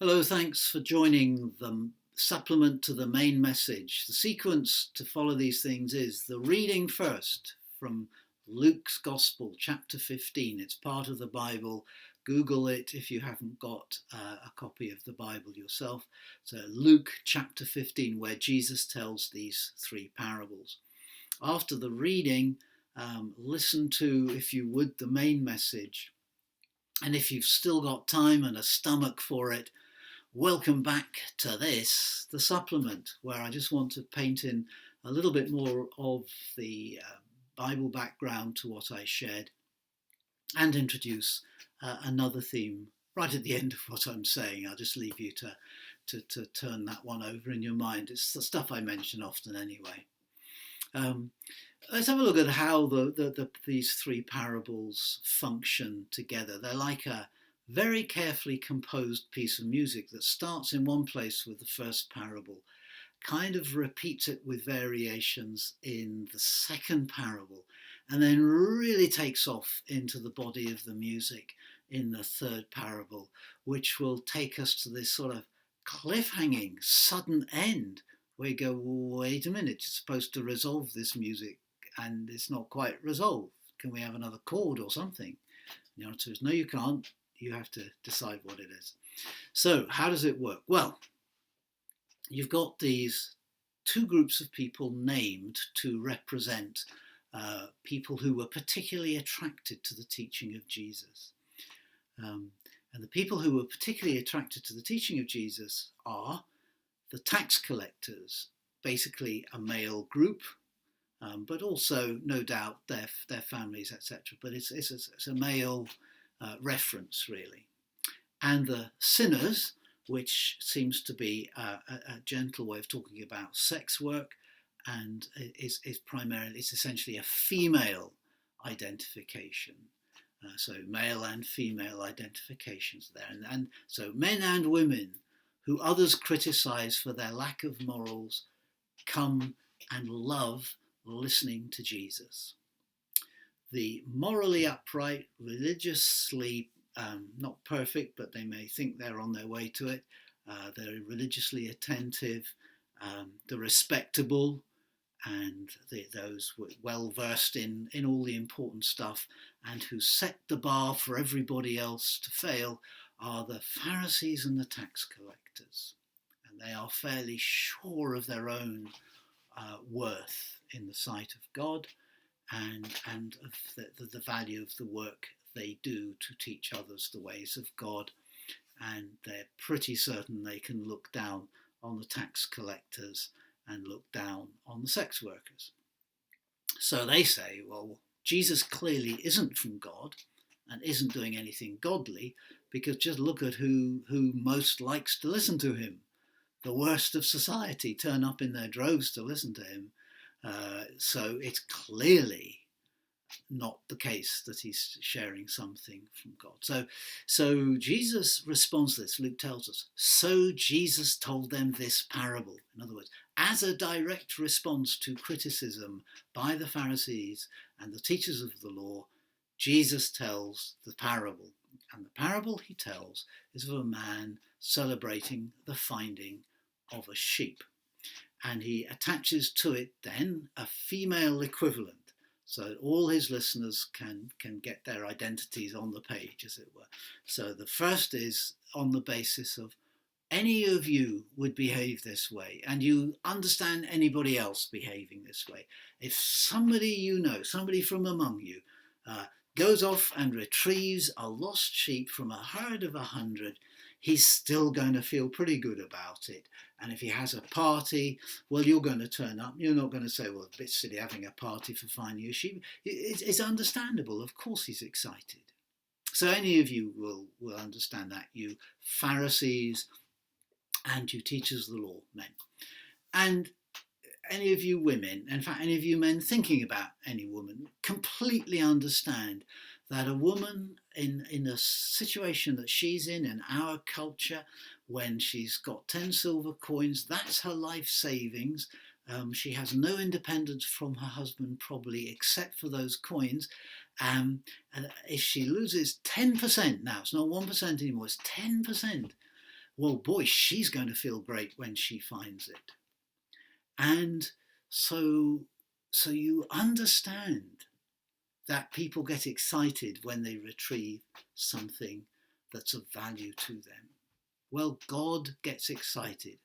Hello, thanks for joining the supplement to the main message. The sequence to follow these things is the reading first from Luke's Gospel, chapter 15. It's part of the Bible. Google it if you haven't got a copy of the Bible yourself. So, Luke chapter 15, where Jesus tells these three parables. After the reading, listen to, if you would, the main message. And if you've still got time and a stomach for it, welcome back to this, the supplement, where I just want to paint in a little bit more of the Bible background to what I shared and introduce another theme right at the end of what I'm saying. I'll just leave you to turn that one over in your mind. It's the stuff I mention often anyway. Let's have a look at how these three parables function together. They're like a very carefully composed piece of music that starts in one place with the first parable, kind of repeats it with variations in the second parable, and then really takes off into the body of the music in the third parable, which will take us to this sort of cliffhanging, sudden end where you go, wait a minute, you're supposed to resolve this music and it's not quite resolved. Can we have another chord or something? The answer is no, you can't. You have to decide what it is. So how does it work? Well, you've got these two groups of people named to represent people who were particularly attracted to the teaching of Jesus. And the people who were particularly attracted to the teaching of Jesus are the tax collectors, basically a male group, but also, no doubt, their families, etc. But it's a male reference, really. And the sinners, which seems to be a gentle way of talking about sex work, and is primarily, it's essentially a female identification. So male and female identifications there. And so men and women who others criticize for their lack of morals come and love listening to Jesus. The morally upright, religiously not perfect, but they may think they're on their way to it. They're religiously attentive, the respectable, and those well versed in all the important stuff, and who set the bar for everybody else to fail, are the Pharisees and the tax collectors. And they are fairly sure of their own worth in the sight of God, and of the value of the work they do to teach others the ways of God. And they're pretty certain they can look down on the tax collectors and look down on the sex workers. So they say, well, Jesus clearly isn't from God and isn't doing anything godly, because just look at who most likes to listen to him. The worst of society turn up in their droves to listen to him. So it's clearly not the case that he's sharing something from God. So Jesus responds to this. Luke tells us, so Jesus told them this parable. In other words, as a direct response to criticism by the Pharisees and the teachers of the law, Jesus tells the parable. And the parable he tells is of a man celebrating the finding of a sheep. And he attaches to it then a female equivalent, so that all his listeners can get their identities on the page, as it were. So the first is on the basis of any of you would behave this way, and you understand anybody else behaving this way. If somebody you know, somebody from among you, goes off and retrieves a lost sheep from a herd of 100, he's still going to feel pretty good about it. And if he has a party, well, you're going to turn up. You're not going to say, well, it's a bit silly having a party for finding a sheep. It's understandable. Of course he's excited. So any of you will understand that, you Pharisees and you teachers of the law, men. And any of you women, in fact, any of you men thinking about any woman, completely understand that a woman in a situation that she's in our culture, when she's got 10 silver coins, that's her life savings. She has no independence from her husband, probably, except for those coins. And if she loses 10%, now it's not 1% anymore, it's 10%, well, boy, she's going to feel great when she finds it. And so you understand that people get excited when they retrieve something that's of value to them. Well, God gets excited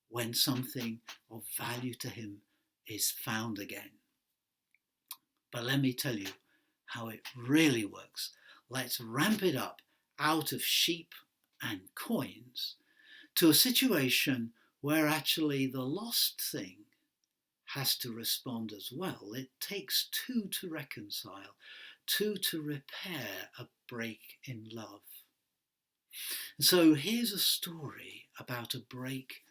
when something of value to him is found again. But let me tell you how it really works. Let's ramp it up out of sheep and coins to a situation where actually the lost thing has to respond as well. It takes two to reconcile, two to repair a break in love. So here's a story about a break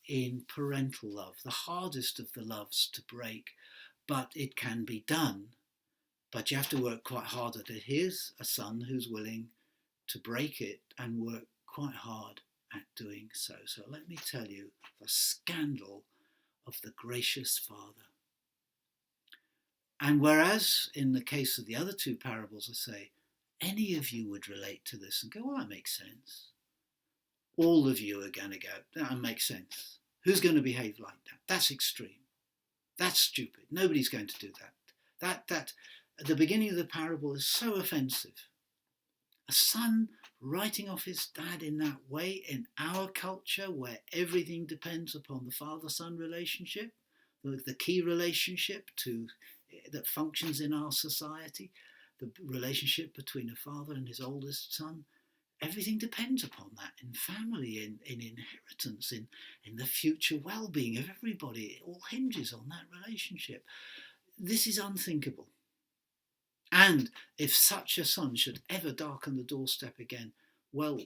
in parental love, the hardest of the loves to break, but it can be done. But you have to work quite hard at it. Here's a son who's willing to break it and work quite hard at doing so. So let me tell you the scandal of the gracious father. And whereas in the case of the other two parables, I say, any of you would relate to this and go, well, that makes sense. All of you are going to go, that makes sense. Who's going to behave like that? That's extreme. That's stupid. Nobody's going to do that. That at the beginning of the parable is so offensive. A son writing off his dad in that way in our culture where everything depends upon the father-son relationship, the key relationship that functions in our society, the relationship between a father and his oldest son. Everything depends upon that in family, in inheritance, in the future well-being of everybody. It all hinges on that relationship. This is unthinkable. And if such a son should ever darken the doorstep again, well,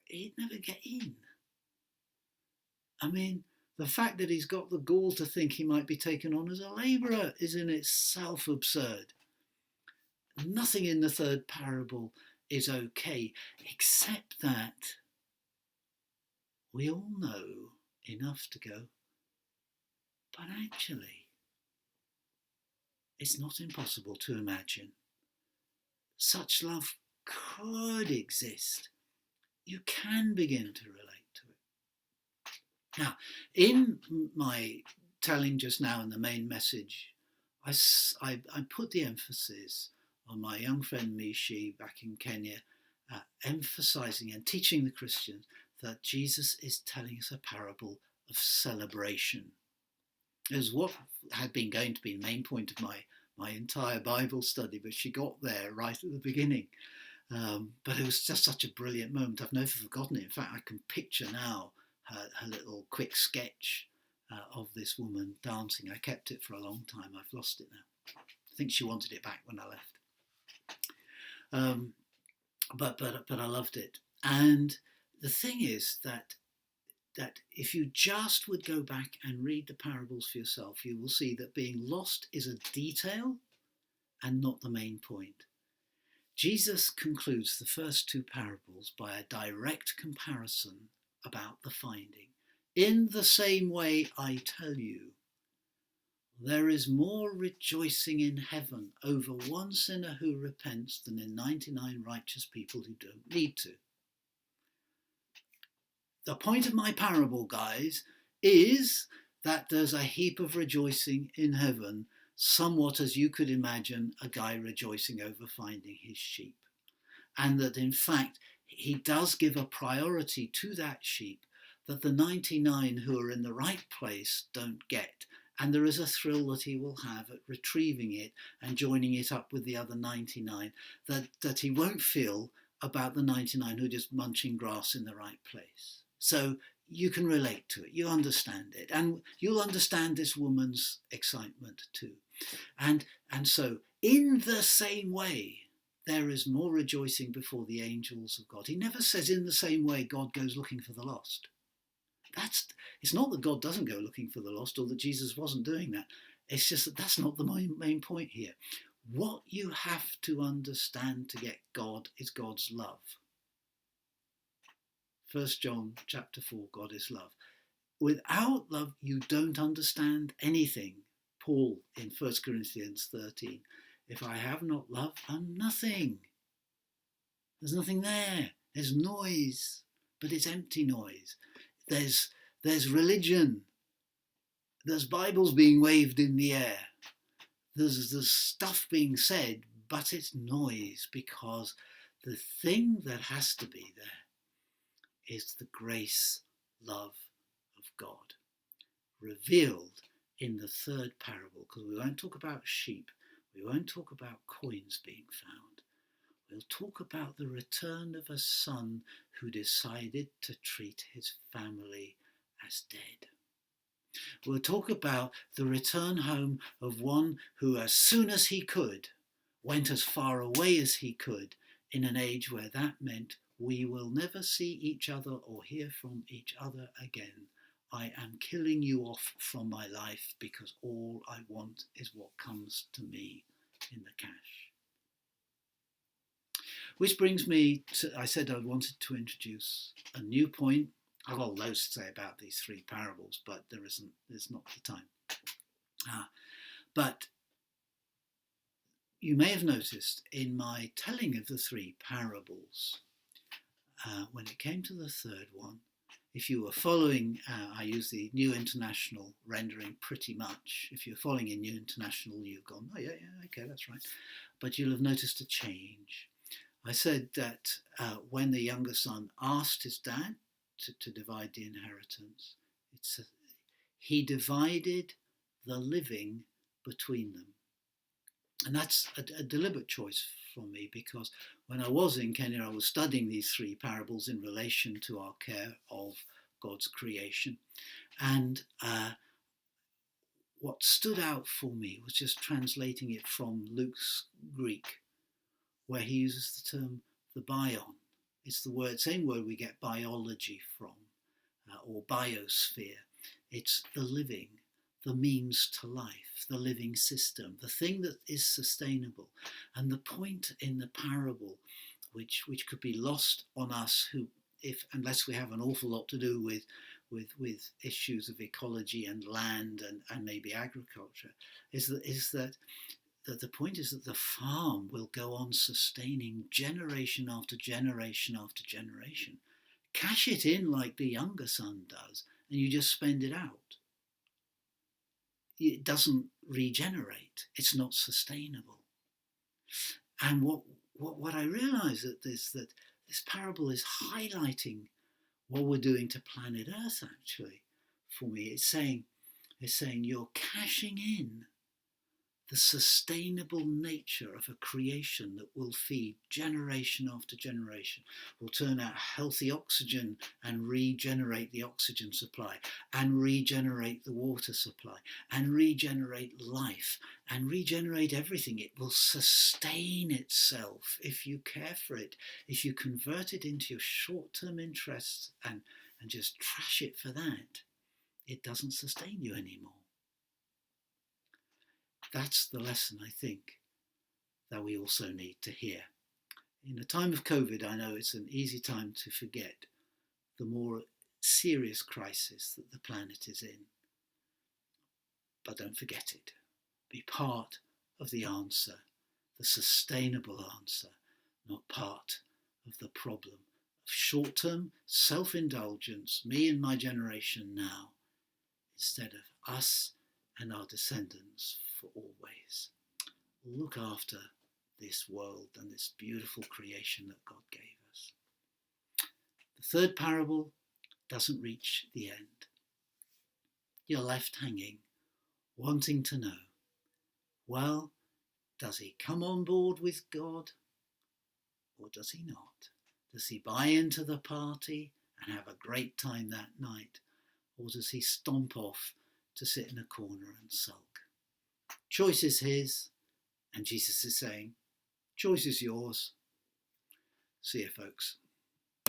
he'd never get in. I mean, the fact that he's got the gall to think he might be taken on as a labourer is in itself absurd. Nothing in the third parable is okay, except that we all know enough to go, but actually, it's not impossible to imagine. Such love could exist. You can begin to relate to it. Now, in my telling just now in the main message, I put the emphasis on my young friend Mishi back in Kenya, emphasizing and teaching the Christians that Jesus is telling us a parable of celebration. It was what had been going to be the main point of my entire Bible study, but she got there right at the beginning. But it was just such a brilliant moment. I've never forgotten it. In fact, I can picture now her little quick sketch of this woman dancing. I kept it for a long time. I've lost it now. I think she wanted it back when I left. But I loved it. And the thing is that if you just would go back and read the parables for yourself, you will see that being lost is a detail and not the main point. Jesus concludes the first two parables by a direct comparison about the finding. In the same way, I tell you, there is more rejoicing in heaven over one sinner who repents than in 99 righteous people who don't need to. The point of my parable, guys, is that there's a heap of rejoicing in heaven, somewhat as you could imagine a guy rejoicing over finding his sheep. And that in fact, he does give a priority to that sheep that the 99 who are in the right place don't get. And there is a thrill that he will have at retrieving it and joining it up with the other 99 that he won't feel about the 99 who are just munching grass in the right place. So you can relate to it, you understand it, and you'll understand this woman's excitement too. And so in the same way, there is more rejoicing before the angels of God. He never says in the same way God goes looking for the lost. It's not that God doesn't go looking for the lost or that Jesus wasn't doing that. It's just that that's not the main point here. What you have to understand to get God is God's love. 1 John chapter 4, God is love. Without love, you don't understand anything. Paul in 1 Corinthians 13, if I have not love, I'm nothing. There's nothing there. There's noise. but it's empty noise. There's religion. There's Bibles being waved in the air. There's stuff being said, but it's noise, because the thing that has to be there is the grace, love of God, revealed in the third parable, because we won't talk about sheep, we won't talk about coins being found. We'll talk about the return of a son who decided to treat his family as dead. We'll talk about the return home of one who, as soon as he could, went as far away as he could, in an age where that meant we will never see each other or hear from each other again. I am killing you off from my life because all I want is what comes to me in the cash. Which brings me to, I said I wanted to introduce a new point. I've got loads to say about these three parables, but there's not the time. But you may have noticed in my telling of the three parables, when it came to the third one, if you were following, I use the New International rendering pretty much. If you're following in New International, you've gone, oh yeah, okay, that's right. But you'll have noticed a change. I said that when the younger son asked his dad to divide the inheritance, he divided the living between them. And that's a deliberate choice for me, because when I was in Kenya, I was studying these three parables in relation to our care of God's creation. And what stood out for me was just translating it from Luke's Greek, where he uses the term the bion. It's the same word we get biology from, or biosphere. It's the living, the means to life, the living system, the thing that is sustainable. And the point in the parable, which could be lost on us, unless we have an awful lot to do with issues of ecology and land and maybe agriculture, is that the point is that the farm will go on sustaining generation after generation after generation. Cash it in like the younger son does, and you just spend it out. It doesn't regenerate. It's not sustainable. And what I realise is that this parable is highlighting what we're doing to planet Earth. Actually, for me, it's saying you're cashing in the sustainable nature of a creation that will feed generation after generation, will turn out healthy oxygen and regenerate the oxygen supply, and regenerate the water supply, and regenerate life, and regenerate everything. It will sustain itself if you care for it. If you convert it into your short-term interests and just trash it for that, it doesn't sustain you anymore. That's the lesson, I think, that we also need to hear. In a time of COVID, I know it's an easy time to forget the more serious crisis that the planet is in. But don't forget it. Be part of the answer, the sustainable answer, not part of the problem of short-term self-indulgence, me and my generation now, instead of us and our descendants for always. Look after this world and this beautiful creation that God gave us. The third parable doesn't reach the end. You're left hanging, wanting to know, well, does he come on board with God or does he not? Does he buy into the party and have a great time that night, or does he stomp off to sit in a corner and sulk? Choice is his, and Jesus is saying, choice is yours. See you, folks.